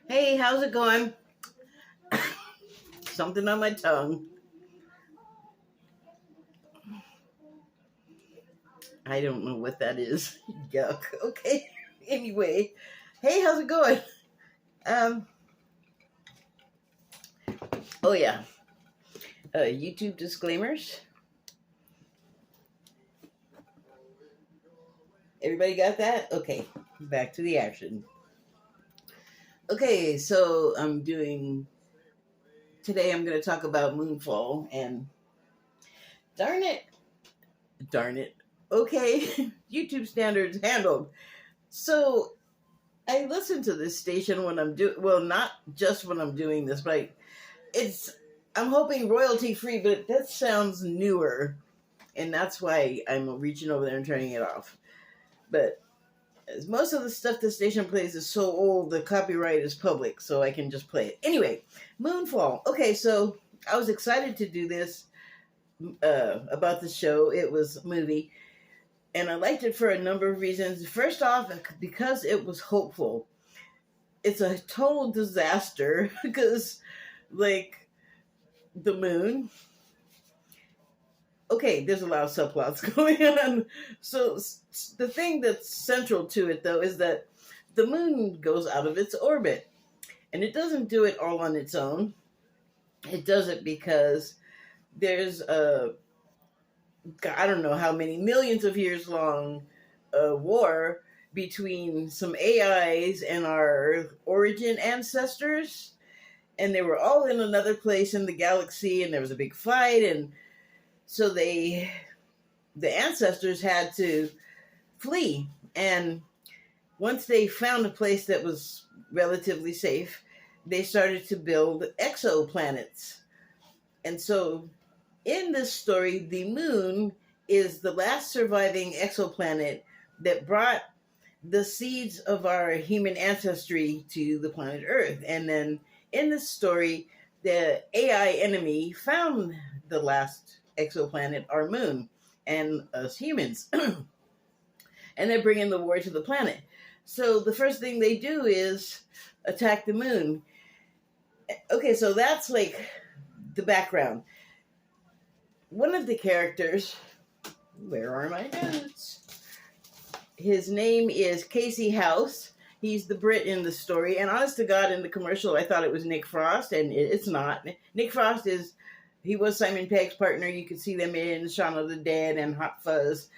Hey, how's it going? Something on my tongue. I don't know what that is. Yuck. Okay. Anyway, hey, how's it going? Um. Oh yeah. YouTube disclaimers. Everybody got that? Okay. Back to the action. Okay, so I'm doing today. I'm going to talk about Moonfall and darn it. Okay, YouTube standards handled. So I listen to this station when I'm doing, well, not just when I'm doing this, but it's, I'm hoping royalty free, but that sounds newer. And that's why I'm reaching over there and turning it off. But most of the stuff the station plays is so old, the copyright is public, so I can just play it. Anyway, Moonfall. Okay, so I was excited to do this about the show. It was a movie. And I liked it for a number of reasons. First off, because it was hopeful. It's a total disaster because, like, the moon. Okay, there's a lot of subplots going on. So, the thing that's central to it, though, is that the moon goes out of its orbit. And it doesn't do it all on its own. It does it because there's I don't know how many millions of years long war between some AIs and our origin ancestors, and they were all in another place in the galaxy, and there was a big fight, and so the ancestors had to flee, and once they found a place that was relatively safe, they started to build exoplanets. And so in this story, the moon is the last surviving exoplanet that brought the seeds of our human ancestry to the planet Earth. And then in this story, the AI enemy found the last exoplanet, our moon, and us humans. And they're bringing the war to the planet. So the first thing they do is attack the moon. Okay, so that's like the background. One of the characters, where are my notes? His name is Casey House. He's the Brit in the story. And honest to God, in the commercial, I thought it was Nick Frost, and it's not. Nick Frost he was Simon Pegg's partner. You could see them in Shaun of the Dead and Hot Fuzz.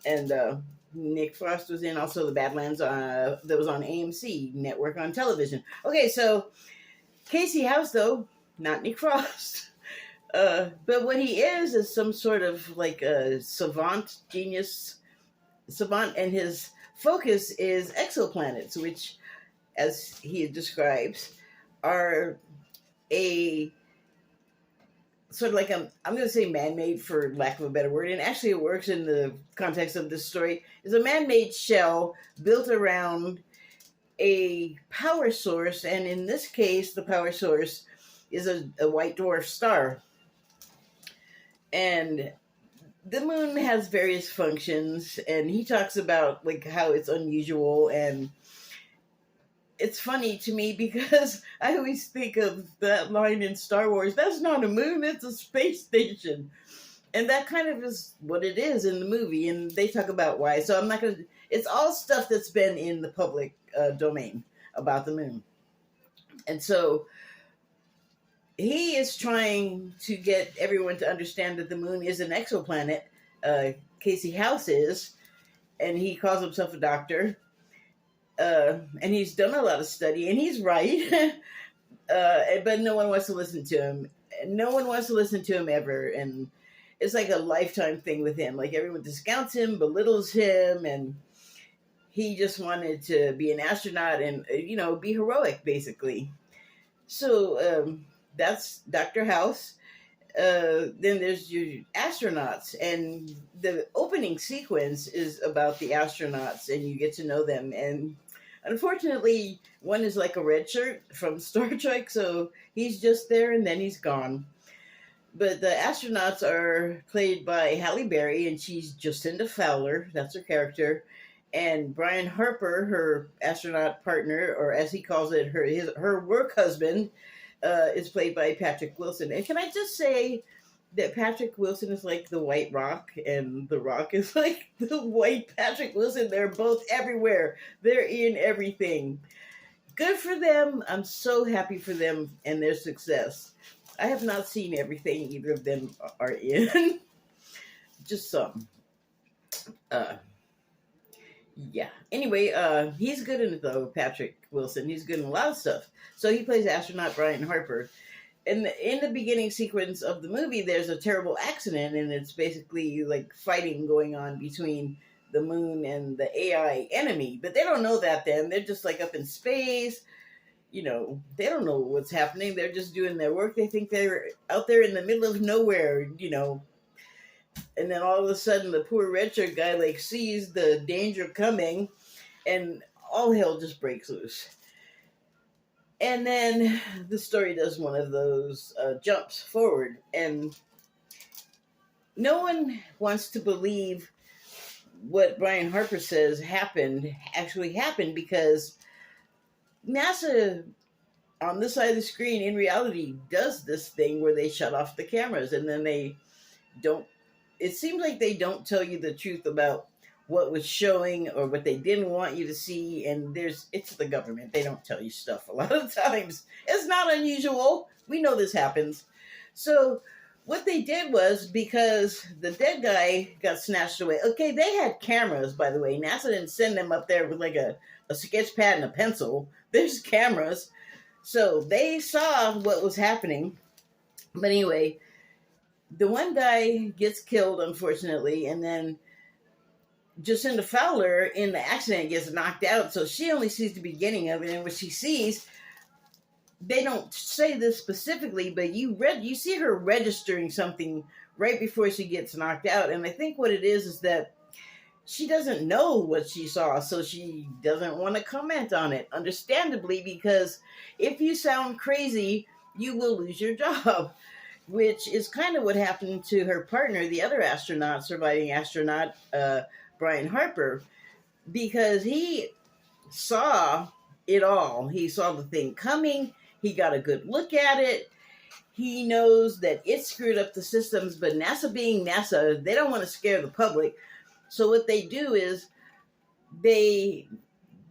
And Nick Frost was in also the Badlands that was on AMC network on television. Okay, so Casey House, though, not Nick Frost. But what he is some sort of like a savant, and his focus is exoplanets, which, as he describes, are a sort of like I'm going to say man-made for lack of a better word, and actually it works in the context of this story, is a man-made shell built around a power source, and in this case, the power source is a white dwarf star. And the moon has various functions, and he talks about like how it's unusual, and it's funny to me because I always think of that line in Star Wars, that's not a moon, it's a space station. And that kind of is what it is in the movie, and they talk about why. So I'm not going to, it's all stuff that's been in the public domain about the moon. And so he is trying to get everyone to understand that the moon is an exoplanet. Casey House is, and he calls himself a doctor. And he's done a lot of study, and he's right. But no one wants to listen to him. No one wants to listen to him ever. And it's like a lifetime thing with him. Like everyone discounts him, belittles him, and he just wanted to be an astronaut and, be heroic, basically. So that's Dr. House. Then there's your astronauts, and the opening sequence is about the astronauts, and you get to know them. And unfortunately, one is like a red shirt from Star Trek, so he's just there and then he's gone. But the astronauts are played by Halle Berry, and she's Jocinda Fowler. That's her character. And Brian Harper, her astronaut partner, or as he calls it, her work husband, is played by Patrick Wilson. And can I just say that Patrick Wilson is like the White Rock, and the Rock is like the white Patrick Wilson. They're both everywhere. They're in everything. Good for them. I'm so happy for them and their success. I have not seen everything either of them are in. Just some. Uh, yeah. Anyway, he's good in it though, Patrick Wilson. He's good in a lot of stuff. So he plays astronaut Brian Harper. And in the beginning sequence of the movie, there's a terrible accident, and it's basically like fighting going on between the moon and the AI enemy. But they don't know that then. They're just like up in space. They don't know what's happening. They're just doing their work. They think they're out there in the middle of nowhere. And then all of a sudden, the poor red shirt guy like sees the danger coming, and all hell just breaks loose. And then the story does one of those jumps forward, and no one wants to believe what Brian Harper says actually happened, because NASA on this side of the screen in reality does this thing where they shut off the cameras, and then they don't. It seems like they don't tell you the truth about what was showing or what they didn't want you to see. And it's the government. They don't tell you stuff a lot of times. It's not unusual. We know this happens. So what they did was, because the dead guy got snatched away. Okay, they had cameras, by the way. NASA didn't send them up there with like a sketch pad and a pencil. There's cameras. So they saw what was happening. But anyway, the one guy gets killed, unfortunately, and then Jocinda Fowler in the accident gets knocked out, so she only sees the beginning of it. And what she sees, they don't say this specifically, but you see her registering something right before she gets knocked out. And I think what it is that she doesn't know what she saw, so she doesn't want to comment on it, understandably, because if you sound crazy, you will lose your job, which is kind of what happened to her partner, the other astronaut, surviving astronaut, Brian Harper, because he saw it all. He saw the thing coming. He got a good look at it. He knows that it screwed up the systems, but NASA being NASA, they don't want to scare the public. So what they do is they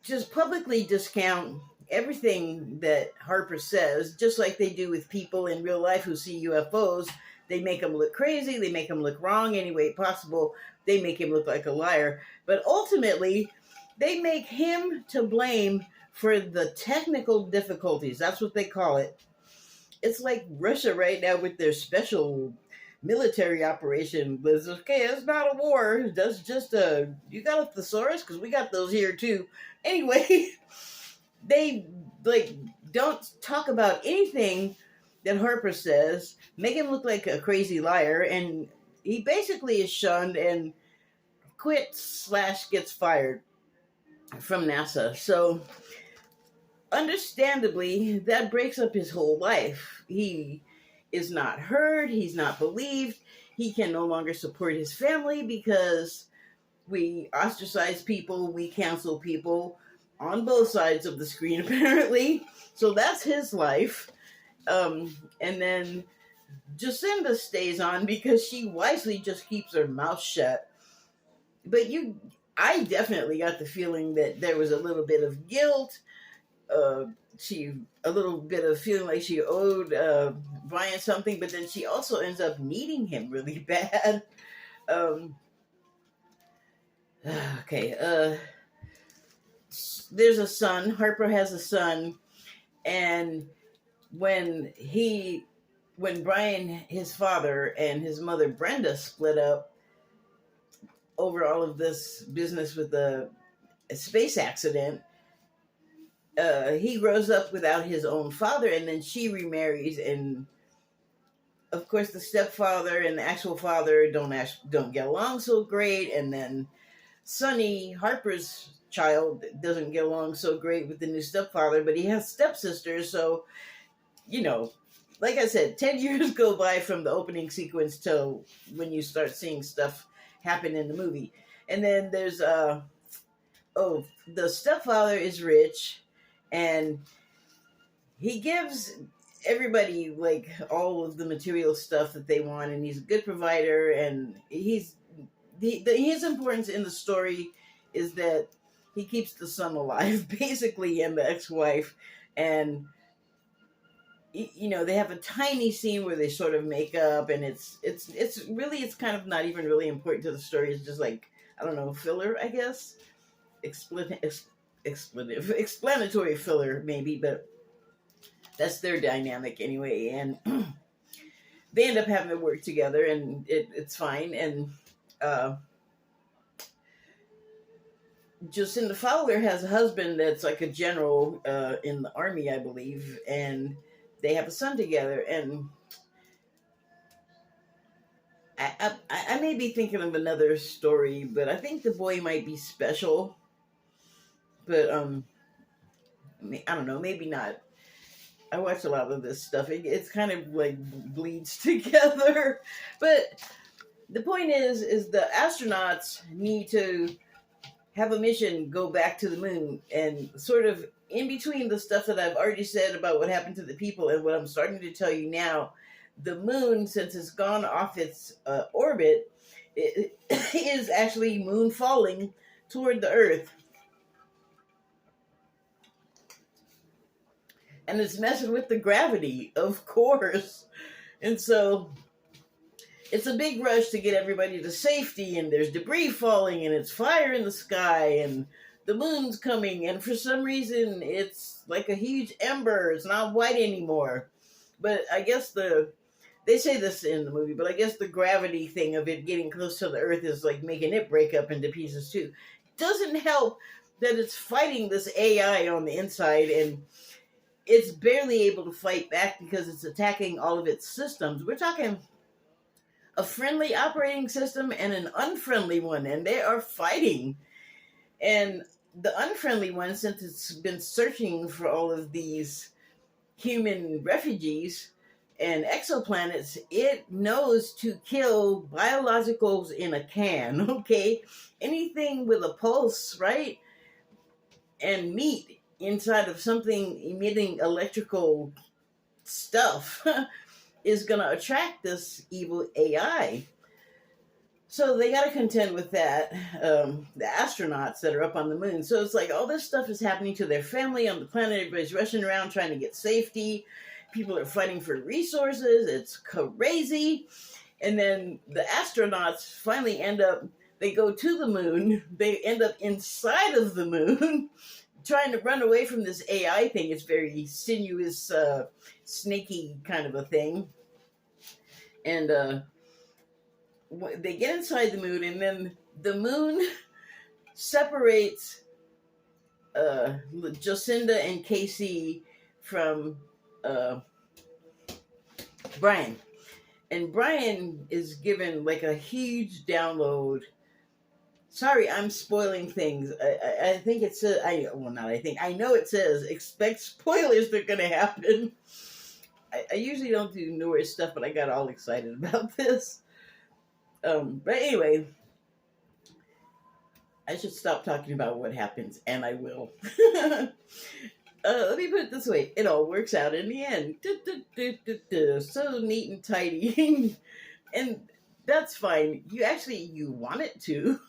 just publicly discount everything that Harper says, just like they do with people in real life who see UFOs. They make them look crazy. They make them look wrong any way possible. They make him look like a liar. But ultimately, they make him to blame for the technical difficulties. That's what they call it. It's like Russia right now with their special military operation. But it's okay, it's not a war. That's just you got a thesaurus? Because we got those here too. Anyway, they don't talk about anything that Harper says, make him look like a crazy liar, and he basically is shunned and quits/gets fired from NASA. So understandably, that breaks up his whole life. He is not heard. He's not believed. He can no longer support his family because we ostracize people. We cancel people on both sides of the screen, apparently. So that's his life. And then Jocinda stays on because she wisely just keeps her mouth shut. But I definitely got the feeling that there was a little bit of guilt. A little bit of feeling like she owed Brian something, but then she also ends up needing him really bad. Okay. There's a son. Harper has a son, and when Brian, his father, and his mother Brenda split up over all of this business with the space accident, he grows up without his own father, and then she remarries, and of course the stepfather and the actual father don't get along so great, and then Sonny, Harper's child, doesn't get along so great with the new stepfather, but he has stepsisters, so like I said, 10 years go by from the opening sequence till when you start seeing stuff happen in the movie. And then there's oh, the stepfather is rich, and he gives everybody like all of the material stuff that they want, and he's a good provider, and his importance in the story is that he keeps the son alive basically, and the ex-wife. And they have a tiny scene where they sort of make up, and it's really, it's kind of not even really important to the story. It's just like, I don't know, filler, I guess. Explanatory filler maybe, but that's their dynamic anyway. And they end up having to work together, and it's fine. And Jocinda Fowler has a husband that's like a general in the army, I believe, and they have a son together. And I may be thinking of another story, but I think the boy might be special. But I don't know, maybe not. I watch a lot of this stuff. It's kind of like bleeds together. But the point is the astronauts need to have a mission, go back to the moon, and sort of in between the stuff that I've already said about what happened to the people and what I'm starting to tell you now, the moon, since it's gone off its orbit, it is actually moon falling toward the Earth. And it's messing with the gravity, of course. And so it's a big rush to get everybody to safety, and there's debris falling, and it's fire in the sky, and the moon's coming, and for some reason it's like a huge ember. It's not white anymore. But I guess they say this in the movie, but I guess the gravity thing of it getting close to the Earth is like making it break up into pieces too. Doesn't help that it's fighting this AI on the inside, and it's barely able to fight back because it's attacking all of its systems. We're talking a friendly operating system and an unfriendly one, and they are fighting. And the unfriendly one, since it's been searching for all of these human refugees and exoplanets, it knows to kill biologicals in a can, okay? Anything with a pulse, right? And meat inside of something emitting electrical stuff is going to attract this evil AI. So they got to contend with that, the astronauts that are up on the moon. So it's like all this stuff is happening to their family on the planet. Everybody's rushing around trying to get safety. People are fighting for resources. It's crazy. And then the astronauts finally they go to the moon. They end up inside of the moon trying to run away from this AI thing. It's very sinuous, snaky kind of a thing. And they get inside the moon, and then the moon separates Jocinda and Casey from Brian. And Brian is given like a huge download. Sorry, I'm spoiling things. I think it says, I know it says, expect spoilers, they're going to happen. I usually don't do newer stuff, but I got all excited about this. But anyway, I should stop talking about what happens, and I will. Let me put it this way. It all works out in the end. So neat and tidy. And that's fine. You want it to.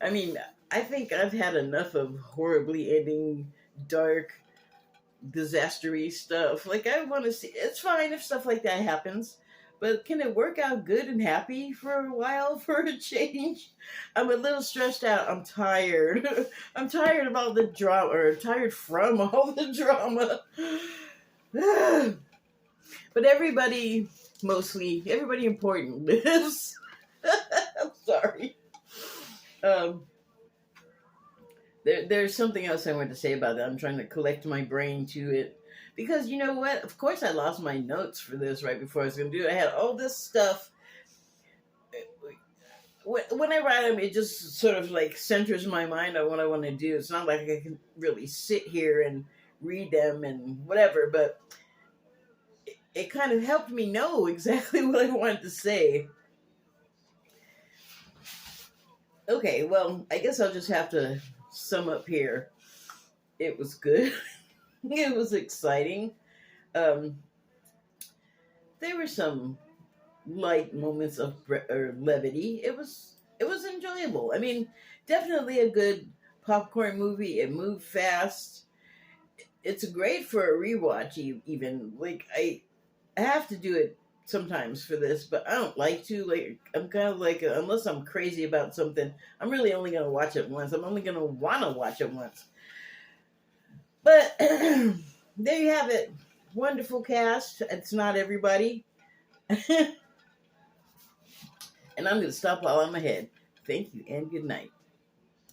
I mean, I think I've had enough of horribly ending, dark, disastery stuff. Like, I want to see, it's fine if stuff like that happens, but can it work out good and happy for a while for a change? I'm a little stressed out. I'm tired. I'm tired of all the drama, or tired from all the drama. But everybody important lives. I'm sorry. There's something else I wanted to say about that. I'm trying to collect my brain to it. Because you know what? Of course I lost my notes for this right before I was going to do it. I had all this stuff. When I write them, it just sort of like centers my mind on what I want to do. It's not like I can really sit here and read them and whatever, but it kind of helped me know exactly what I wanted to say. Okay, well, I guess I'll just have to sum up here. It was good. It was exciting. Um, there were some light moments of levity. It was enjoyable. I mean, definitely a good popcorn movie. It moved fast. It's great for a rewatch. Even like I have to do it sometimes for this, but I don't like to. Like I'm kind of like unless I'm crazy about something, I'm really only gonna watch it once. I'm only gonna wanna watch it once. But there you have it. Wonderful cast. It's not everybody. And I'm going to stop while I'm ahead. Thank you and good night.